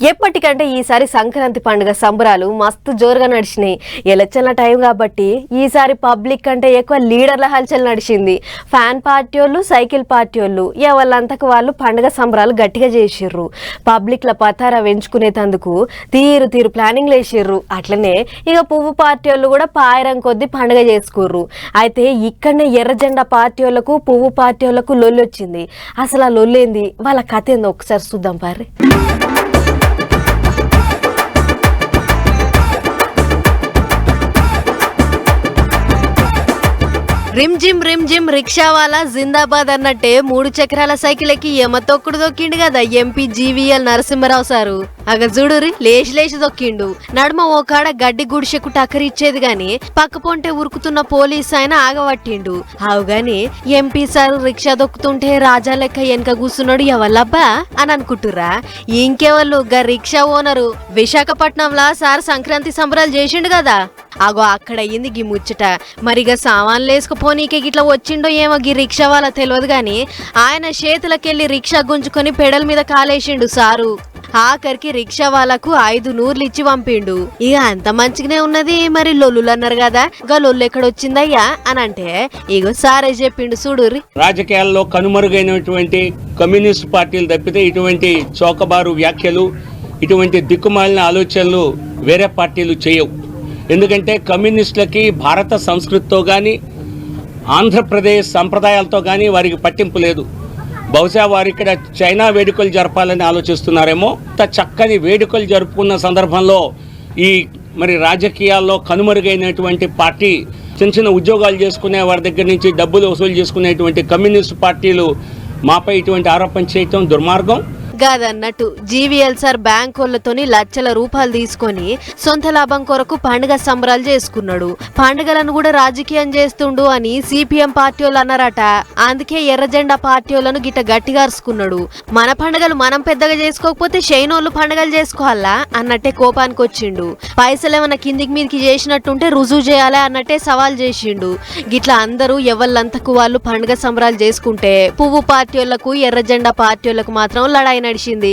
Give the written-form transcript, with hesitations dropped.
ఎప్పటికంటే ఈసారి సంక్రాంతి పండుగ సంబరాలు మస్తు జోరుగా నడిచినాయి. ఎలక్షన్ల టైం కాబట్టి ఈసారి పబ్లిక్ కంటే ఎక్కువ లీడర్ల హల్చల్ నడిచింది. ఫ్యాన్ పార్టీ వాళ్ళు, సైకిల్ పార్టీ వాళ్ళు ఎవళ్ళంతకు వాళ్ళు పండుగ సంబరాలు గట్టిగా చేసిర్రు. పబ్లిక్ల పతారా వెంచుకునేందుకు తీరు తీరు ప్లానింగ్లు వేసిర్రు. అట్లనే ఇక పువ్వు పార్టీ వాళ్ళు కూడా పాయరం కొద్ది పండుగ చేసుకుర్రు. అయితే ఇక్కడనే ఎర్ర జెండా పార్టీ వాళ్ళకు, పువ్వు పార్టీ వాళ్ళకు లొల్లి వచ్చింది. అసలు ఆ లొల్లేంది, వాళ్ళ కథ ఏందో ఒకసారి చూద్దాం పారి. రిమ్ జిమ్ రిక్షా వాళ్ళ జిందాబాద్ అన్నట్టే 3 చక్రాల సైకిల్ ఎక్కి ఎమతొక్కుడు దొక్కిండు కదా ఎంపీ జీవీఎల్ నరసింహరావు సారు. అగ చూడురి లేచి దొక్కిండు. నడుమ ఓ కాడ గడ్డి గుడిసెకు టక్కరిచ్చేది గాని పక్క పొంటే ఉరుకుతున్న పోలీస్ ఆయన ఆగబట్టిండు. గాని ఎంపీ సారు రిక్షా దొక్కుతుంటే రాజా లెక్క వెనక కూర్చున్నాడు. ఎవల్లబ్బా అని అనుకుంటుర్రా? ఇంకెవళ్ళు గా రిక్షా ఓనరు. విశాఖపట్నంలా సార్ సంక్రాంతి సంబరాలు చేసిండు కదా, అక్కడ అయ్యింది గీ ముచ్చట. మరిగా సామాన్లు వేసుకుపోనీకే గిట్లా వచ్చిండో ఏమో గీ రిక్షా వాళ్ళ తెలియదు గాని ఆయన చేతులకెళ్లి రిక్షా గుంజుకొని పెడల్ మీద కాలేసిండు సారు. ఆఖరికి రిక్షా వాళ్ళకు 5 నూర్లు ఇచ్చి పంపిండు. ఇక అంత మంచిగానే ఉన్నది. మరి లొల్లులు అన్నారు కదా, గా లొల్లు ఎక్కడొచ్చిందయ్యా అని అంటే ఇగో సారే చెప్పిండు చూడుర్రి. రాజకీయాల్లో కనుమరుగైనటువంటి కమ్యూనిస్ట్ పార్టీలు తప్పితే ఇటువంటి చౌకబారు వ్యాఖ్యలు, ఇటువంటి దిక్కుమాలిన ఆలోచనలు వేరే పార్టీలు చేయవు. ఎందుకంటే కమ్యూనిస్టులకి భారత సంస్కృతితో కానీ ఆంధ్రప్రదేశ్ సంప్రదాయాలతో కానీ వారికి పట్టింపు లేదు. బహుశా వారు ఇక్కడ చైనా వేడుకలు జరపాలని ఆలోచిస్తున్నారేమో. చక్కని వేడుకలు జరుపుకున్న సందర్భంలో ఈ మరి రాజకీయాల్లో కనుమరుగైనటువంటి పార్టీ, చిన్న ఉద్యోగాలు చేసుకునే వారి దగ్గర నుంచి డబ్బులు వసూలు చేసుకునేటువంటి కమ్యూనిస్ట్ పార్టీలు మాపై ఇటువంటి ఆరోపణ చేయటం దుర్మార్గం. గాదన్నట్టు జీవీఎల్ సార్ బ్యాంకోళ్లతోని లక్షల రూపాయలు తీసుకొని సొంత లాభం కొరకు పండుగ సంబరాలు చేసుకున్నాడు. పండుగలను కూడా రాజకీయం చేస్తుండు అని సిపిఎం పార్టీ వాళ్ళు అన్నారట. అందుకే ఎర్ర జెండా పార్టీ వాళ్ళను గిట్ట గట్టిగా అరుచుకున్నాడు. మన పండుగలు మనం పెద్దగా చేసుకోకపోతే షైనోళ్ళు పండుగలు చేసుకోవాలా అన్నట్టే కోపానికి వచ్చిండు. పైసలు ఏమన్నా కిందికి మీదికి చేసినట్టుంటే రుజువు చేయాలి అన్నట్టే సవాల్ చేసిండు. గిట్లా అందరూ ఎవళ్ళంతకు వాళ్ళు పండుగ సంబరాలు చేసుకుంటే పువ్వు పార్టీ వాళ్లకు, ఎర్ర జెండా పార్టీ వాళ్లకు మాత్రం లడాయి నడిచింది.